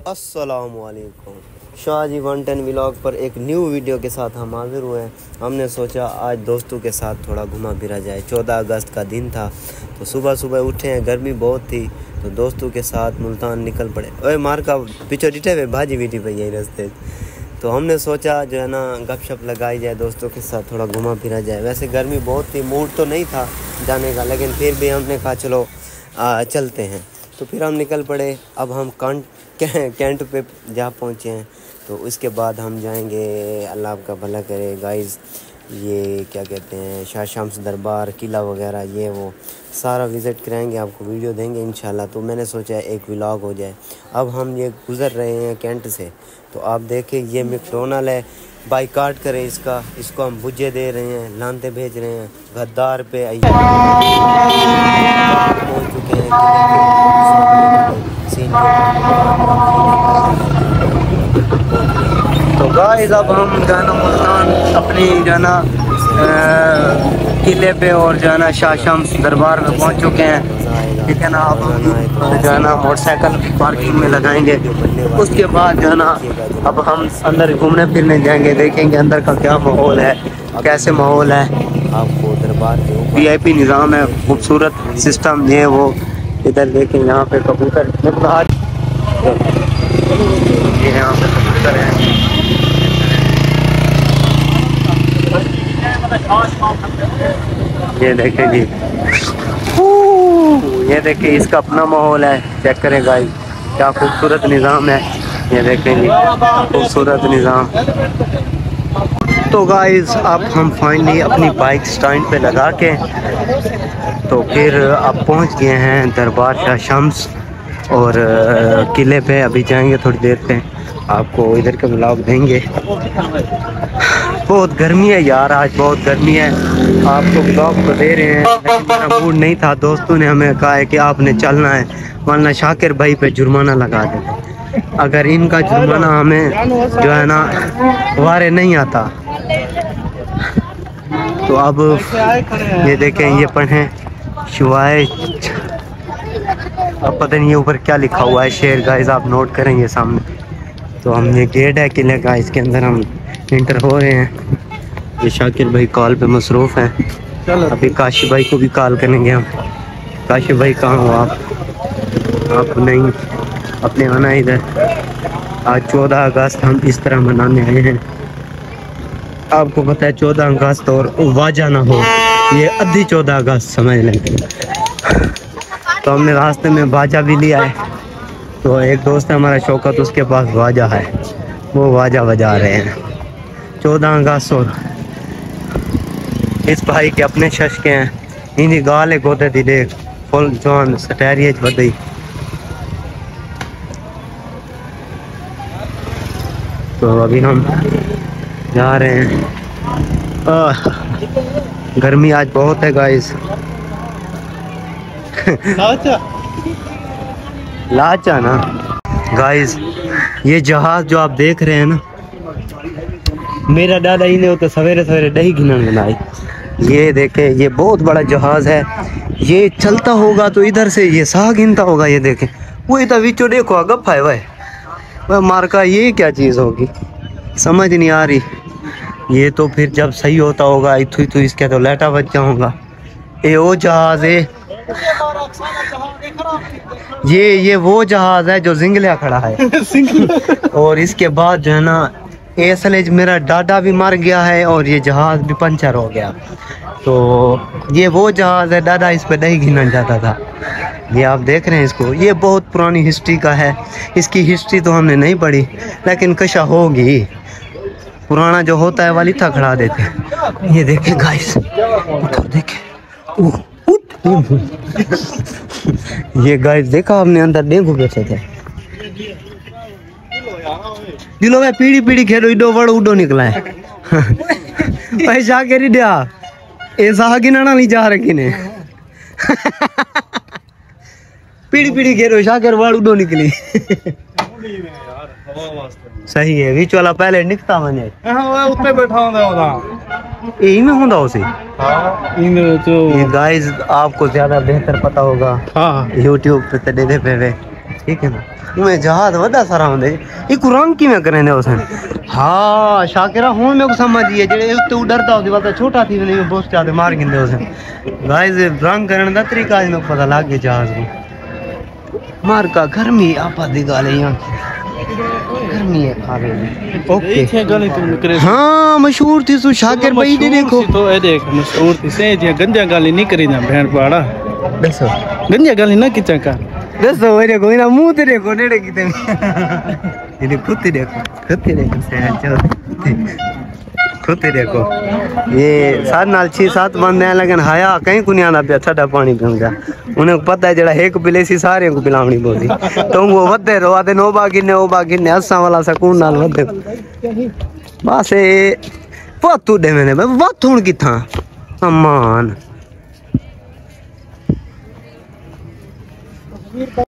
अस्सलामुअलैकुम। शाहजी 110 व्लॉग पर एक न्यू वीडियो के साथ हम हाजिर हुए हैं। हमने सोचा आज दोस्तों के साथ थोड़ा घुमा फिरा जाए। 14 अगस्त का दिन था तो सुबह सुबह उठे हैं, गर्मी बहुत थी तो दोस्तों के साथ मुल्तान निकल पड़े। ओए मार का पीछे डिटे हुए भाजी वीटी पे यही रास्ते। तो हमने सोचा जो है ना गपशप लगाई जाए, दोस्तों के साथ थोड़ा घुमा फिरा जाए। वैसे गर्मी बहुत थी, मूड तो नहीं था जाने का, लेकिन फिर भी हमने कहा चलो चलते हैं। तो फिर हम निकल पड़े। अब हम कैंट पे जा पहुँचे हैं तो उसके बाद हम जाएंगे, अल्लाह आपका भला करे गाइस, ये क्या कहते हैं शाह शम्स दरबार, किला वगैरह, ये वो सारा विज़िट कराएंगे, आपको वीडियो देंगे इंशाल्लाह। तो मैंने सोचा एक व्लॉग हो जाए। अब हम ये गुज़र रहे हैं कैंट से, तो आप देखें ये मैकडोनल्ड है, बाइकाट करें इसको हम भुजे दे रहे हैं, लानते भेज रहे हैं गद्दार पे। पहुँच चुके हैं तो गाइस अब हम जाना मुल्तान अपनी जाना किले पे और जाना शाह शम्स दरबार में पहुंच चुके हैं, ठीक है ना। अब हम जाना मोटरसाइकिल पार्किंग में लगाएंगे, उसके बाद जाना अब हम अंदर घूमने फिरने जाएंगे, देखेंगे अंदर का क्या माहौल है, कैसे माहौल है। आपको दरबार के VIP निज़ाम है, खूबसूरत सिस्टम ये वो। इधर देखें यहाँ पे कबूतर, ये यहाँ पे कबूतर है। ये देखें जी, ये देखें इसका अपना माहौल है, चेक करें गाइस क्या खूबसूरत निज़ाम है। ये देखें जी खूबसूरत निज़ाम। तो गाइस अब हम फाइनली अपनी बाइक स्टैंड पे लगा के तो फिर अब पहुंच गए हैं दरबार शाह शम्स और किले पे। अभी जाएंगे थोड़ी देर पे, आपको इधर के व्लॉग देंगे। बहुत गर्मी है यार, आज बहुत गर्मी है, आपको व्लॉग तो दे रहे हैं लेकिन मेरा मूड नहीं था। दोस्तों ने हमें कहा है कि आपने चलना है वरना शाकिर भाई पे जुर्माना लगा देते। अगर इनका जुर्माना हमें जो है ना वारे नहीं आता। तो अब ये देखें, ये पढ़ें शिवाय, अब पता नहीं ये ऊपर क्या लिखा हुआ है शेर गाइस, आप नोट करेंगे सामने। तो हम ये गेट है किले का, इसके अंदर हम इंटर हो रहे हैं। ये शाकिर भाई कॉल पे मसरूफ़ हैं, अभी काशी भाई को भी कॉल करेंगे हम। काशी भाई कहाँ हो आप नहीं अपने आना इधर। आज 14 अगस्त हम इस तरह मनाने आए हैं। आपको पता है 14 अगस्त और वाजा ना हो, ये आधी 14 अगस्त समझ लेंगे। तो हमने रास्ते में बाजा भी लिया है, तो एक दोस्त है हमारा शौकत, उसके पास वाजा है, वो वाजा बजा रहे हैं। 14 अगस्त और इस भाई के अपने शश के हैं, इन्हीं गाले गोते थी देख फुल जॉन सटैरियज बदई। तो अभी हम जा रहे हैं। गर्मी आज बहुत है गाइस। लाचा ना गाइस, ये जहाज जो आप देख रहे हैं ना, मेरा दादा ही ने तो सवेरे सवेरे दही घिनन बनाई। ये देखें, ये बहुत बड़ा जहाज है, ये चलता होगा तो इधर से ये साह गिनता होगा। ये देखें वो इधर विचो देखो अगप है वह मार का, ये क्या चीज़ होगी समझ नहीं आ रही। ये तो फिर जब सही होता होगा इथु इथु इसके तो लेटा बच्चा होगा। ये वो जहाज है, ये वो जहाज है जो जिंगलिया खड़ा है। और इसके बाद जो है ना असलेज मेरा डाडा भी मर गया है और ये जहाज भी पंचर हो गया। तो ये वो जहाज है, दादा इस पे दही घिनन जाता था। ये आप देख रहे हैं इसको, ये बहुत पुरानी हिस्ट्री का है। इसकी हिस्ट्री तो हमने नहीं पढ़ी लेकिन कशा होगी, पुराना जो होता है वाली था खड़ा देते हैं। ये देखें गाइस, उधर देखें, ये गाइस देखा हमने अंदर डेंगू बैठे थे। दिलो में पीढ़ी पीढ़ी खेलो इडो बड़ो उडो निकला है। पैसा के दिया ऐसा गिनाना नहीं जा रखी ने। पीढ़ी पीढ़ी खेलो शाकर बड़ उडो निकली। सही है, बीच वाला पहले निकता मैंने उत्ते बैठा होता यही में होता उसे। ये गाइस आपको ज्यादा बेहतर पता होगा, यूट्यूब पे तो दे पे ठीक है ना मैं जहाज वदा सारा होंदे एक रंग की में करेंदे उसन हाँ शाकिरा हुन मेरे को समझिए जेड़े उत्ते उड़रदा होंदी बात छोटा थी नहीं बहुत ज्यादा मार गिंदे उसन गाइस रंग करने दा तरीका आज मेरे को पता लग गया जहाज को मार का गर्मी आपा दी गाल यहां गर्मी है खावे ओके एक गल तुम करे हाँ मशहूर थी सु शाकिर भाई दे देखो तो ए देख मशहूर थी से जे गंजा गाली नहीं करी ना बहन पाड़ा दसो गंजा गाली ना किचा का दसो मेरे को ना मुंह तेरे को नेड़े किते ये खुद देखो सहन चल खुद देखो ये 7 बंदे हैं लेकिन हाया कहीं को नहीं आना पे ठंडा पानी पीऊंगा उन्हें पता है जड़ा एक पिले सी सारे को पिलावनी बोली तो वो वधे रो आते नो बागिने हंसा वाला सुकून नाल वधे बस ये बहुत दे मैंने बहुत हुन किथा अमान